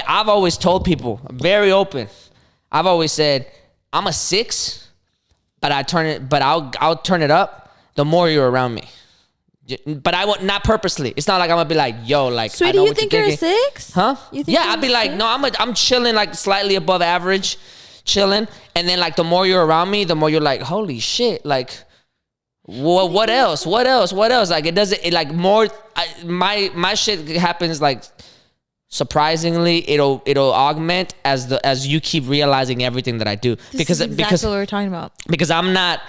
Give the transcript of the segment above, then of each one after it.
I've always told people, I'm very open. I've always said, I'm a 6, but I'll turn it up the more you're around me. But I won't, not purposely. It's not like I'm gonna be like, yo, like, Sweetie, I know you what think you're you're a thinking. 6? Huh? You think Yeah, I'd be like, no, I'm chilling like slightly above average, chilling. And then like the more you're around me, the more you're like, holy shit, like, what else? Like it like more. My shit happens like surprisingly. It'll augment as you keep realizing everything that I do This is exactly what we're talking about. Because I'm not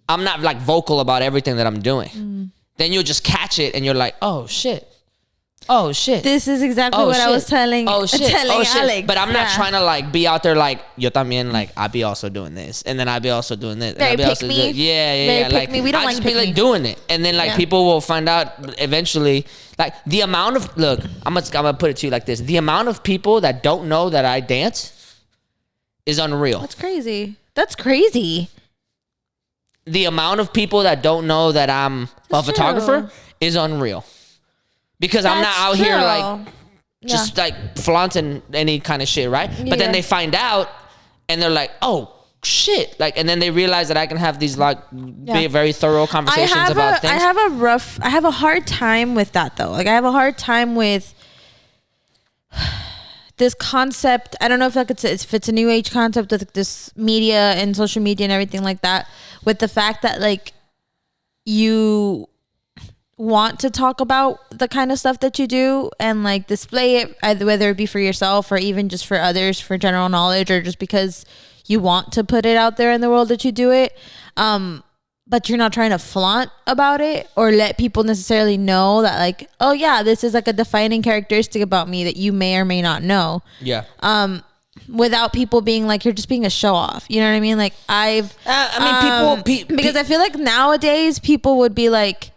like vocal about everything that I'm doing. Then you'll just catch it and you're like, oh shit. This is exactly what I was telling Alex. But I'm not trying to like be out there like, yo también, like I be also doing this, and then I be also doing this. Very and I be pick also me. doing, yeah. Very pick me. We don't I like just be pick like me. doing it, and then like people will find out eventually. Like the amount of I'm gonna put it to you like this: the amount of people that don't know that I dance is unreal. That's crazy. The amount of people that don't know that I'm a photographer is unreal. Because I'm not out here like just like flaunting any kind of shit, right? But then they find out and they're like, oh shit. Like, and then they realize that I can have these like very thorough conversations about things. I have a hard time with that though. Like I have a hard time with this concept. I don't know if it's a new age concept with this media and social media and everything like that, with the fact that like you want to talk about the kind of stuff that you do and like display it, whether it be for yourself or even just for others for general knowledge, or just because you want to put it out there in the world that you do it, but you're not trying to flaunt about it or let people necessarily know that like, oh yeah, this is like a defining characteristic about me that you may or may not know, without people being like, you're just being a show off, you know what I mean? Like people because I feel like nowadays people would be like,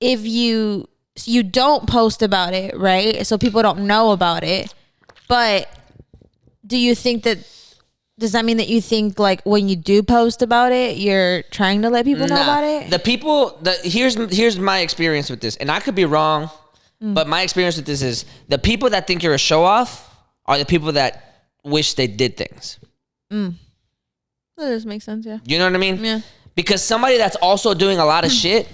if you don't post about it, right? So people don't know about it. But does that mean that you think like when you do post about it, you're trying to let people know about it? Here's my experience with this, and I could be wrong, but my experience with this is the people that think you're a show off are the people that wish they did things. That does make sense, yeah. You know what I mean? Yeah. Because somebody that's also doing a lot of shit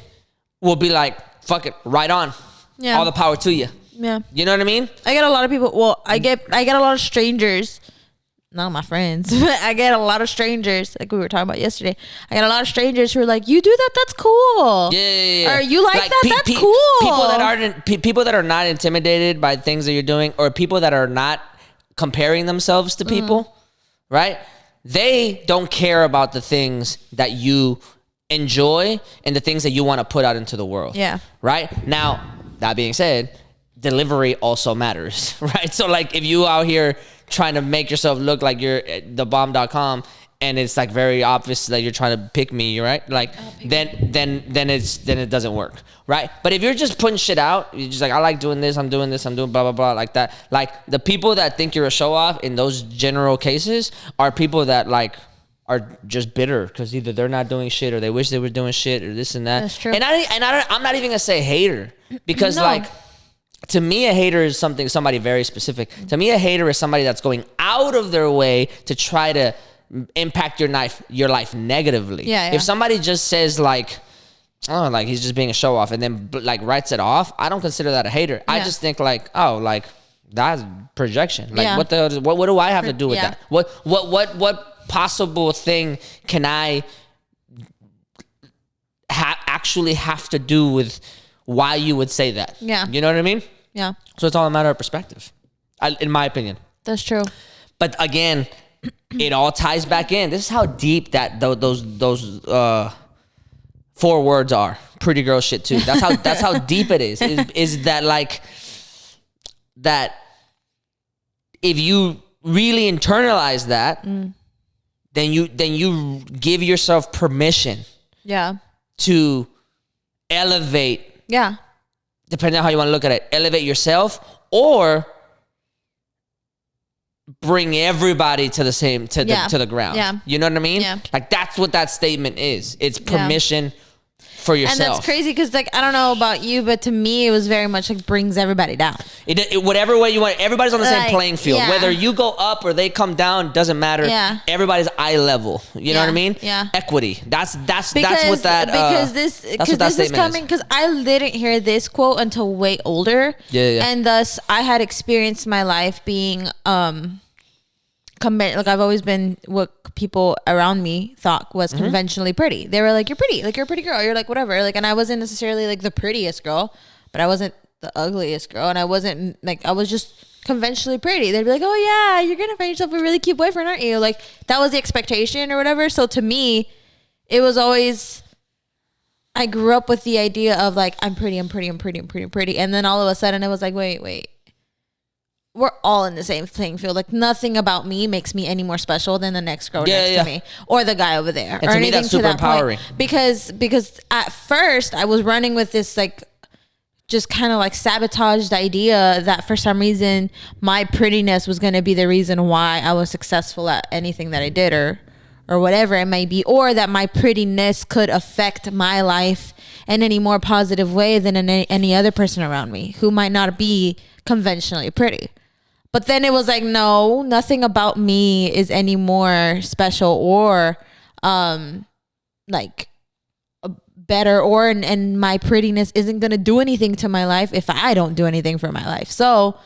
will be like, fuck it, right on. Yeah. All the power to you. Yeah. You know what I mean? I get a lot of people. Well, I get a lot of strangers. Not my friends, but I get a lot of strangers, like we were talking about yesterday. I get a lot of strangers who are like, "You do that? That's cool." Yeah. Or you like that? That's cool. People that are not intimidated by things that you're doing, or people that are not comparing themselves to people, right? They don't care about the things that you enjoy and the things that you want to put out into the world. Yeah. Right? Now, that being said, delivery also matters, right? So like if you out here trying to make yourself look like you're thebomb.com and it's like very obvious that you're trying to pick me, right? Like then it doesn't work, right? But if you're just putting shit out, you're just like, I like doing this, I'm doing blah blah blah, like that. Like the people that think you're a show off in those general cases are people that like are just bitter because either they're not doing shit or they wish they were doing shit or this and that. That's true. And I'm not even gonna say hater because like, to me, a hater is somebody very specific. To me, a hater is somebody that's going out of their way to try to impact your life negatively. Yeah. If somebody just says like, oh, like he's just being a show off and then like writes it off, I don't consider that a hater. Yeah. I just think like, oh, like that's projection. Like what do I have to do with that? What possible thing can I actually have to do with why you would say that? Yeah. You know what I mean? Yeah. So it's all a matter of perspective, in my opinion. That's true. But again, it all ties back in. This is how deep that those 4 words are. Pretty girl shit too. That's how deep it is. Is that like that? If you really internalize that, then you give yourself permission. Yeah. To elevate. Yeah. Depending on how you want to look at it, elevate yourself or bring everybody to the ground. Yeah. You know what I mean? Yeah. Like that's what that statement is. It's permission. for yourself. And that's crazy because, like, I don't know about you, but to me, it was very much like brings everybody down. Whatever way you want, everybody's on the same playing field. Yeah. Whether you go up or they come down, doesn't matter. Yeah. Everybody's eye level. You know what I mean? Yeah. Equity. That's what that because this is coming because I didn't hear this quote until way older. Yeah. And thus I had experienced my life being like I've always been what people around me thought was conventionally pretty. They were like, you're pretty, like you're a pretty girl, you're like whatever, like, and I wasn't necessarily like the prettiest girl, but I wasn't the ugliest girl, and I wasn't like, I was just conventionally pretty. They'd be like, oh yeah, you're gonna find yourself a really cute boyfriend, aren't you? Like that was the expectation or whatever. So to me, it was always, I grew up with the idea of like, I'm pretty, and then all of a sudden it was like, wait, we're all in the same playing field. Like nothing about me makes me any more special than the next girl next to me or the guy over there. And or to me, that's super empowering. Because at first I was running with this like just kind of like sabotaged idea that for some reason my prettiness was going to be the reason why I was successful at anything that I did or whatever it might be, or that my prettiness could affect my life in any more positive way than any other person around me who might not be conventionally pretty. But then it was like, no, nothing about me is any more special or like better, or and my prettiness isn't going to do anything to my life if I don't do anything for my life. So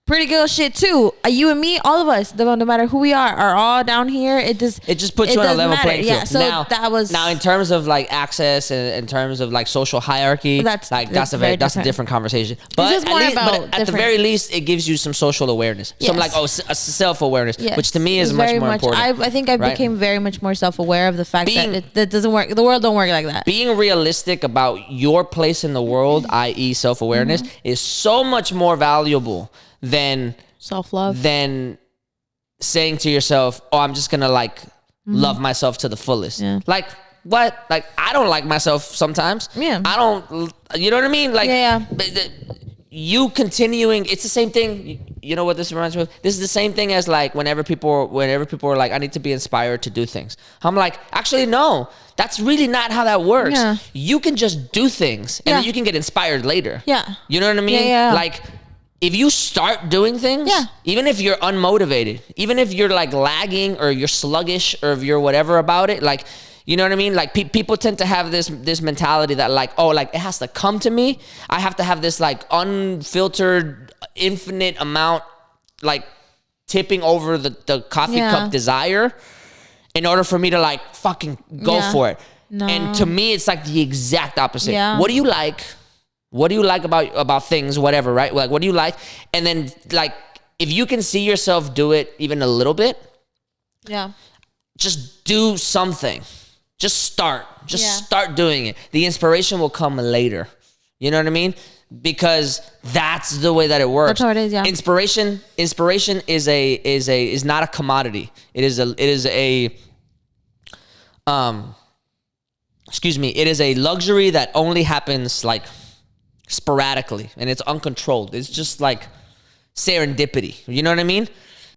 pretty girl shit too. You and me, all of us, no matter who we are all down here. It just puts you on a level playing field. Yeah, so now in terms of like access and in terms of like social hierarchy, that's a different conversation. But at the very least, it gives you some social awareness. Yes. Some like self awareness, which to me is much more important. I think I became very much more self aware of the fact that that doesn't work. The world don't work like that. Being realistic about your place in the world, i.e., self awareness, is so much more valuable than self-love, than saying to yourself, oh, I'm just gonna like love myself to the fullest. Like what? Like I don't like myself sometimes. I don't, you know what I mean? Like you continuing, it's the same thing. You know what this reminds me of? This is the same thing as like whenever people are like, I need to be inspired to do things. I'm like, actually, no, that's really not how that works. You can just do things and then you can get inspired later. You know what I mean? Like, if you start doing things, even if you're unmotivated, even if you're like lagging or you're sluggish or if you're whatever about it, like, you know what I mean? Like people tend to have this mentality that like, oh, like it has to come to me. I have to have this like unfiltered, infinite amount, like tipping over the coffee cup desire in order for me to like fucking go for it. No. And to me, it's like the exact opposite. What do you like? What do you like about things, whatever, right? Like, what do you like? And then, like, if you can see yourself do it even a little bit, just do something. Just start. Start doing it. The inspiration will come later. You know what I mean? Because that's the way that it works. That's how it is, Inspiration is not a commodity. It is a luxury that only happens like sporadically, and it's uncontrolled. It's just like serendipity. You know what I mean?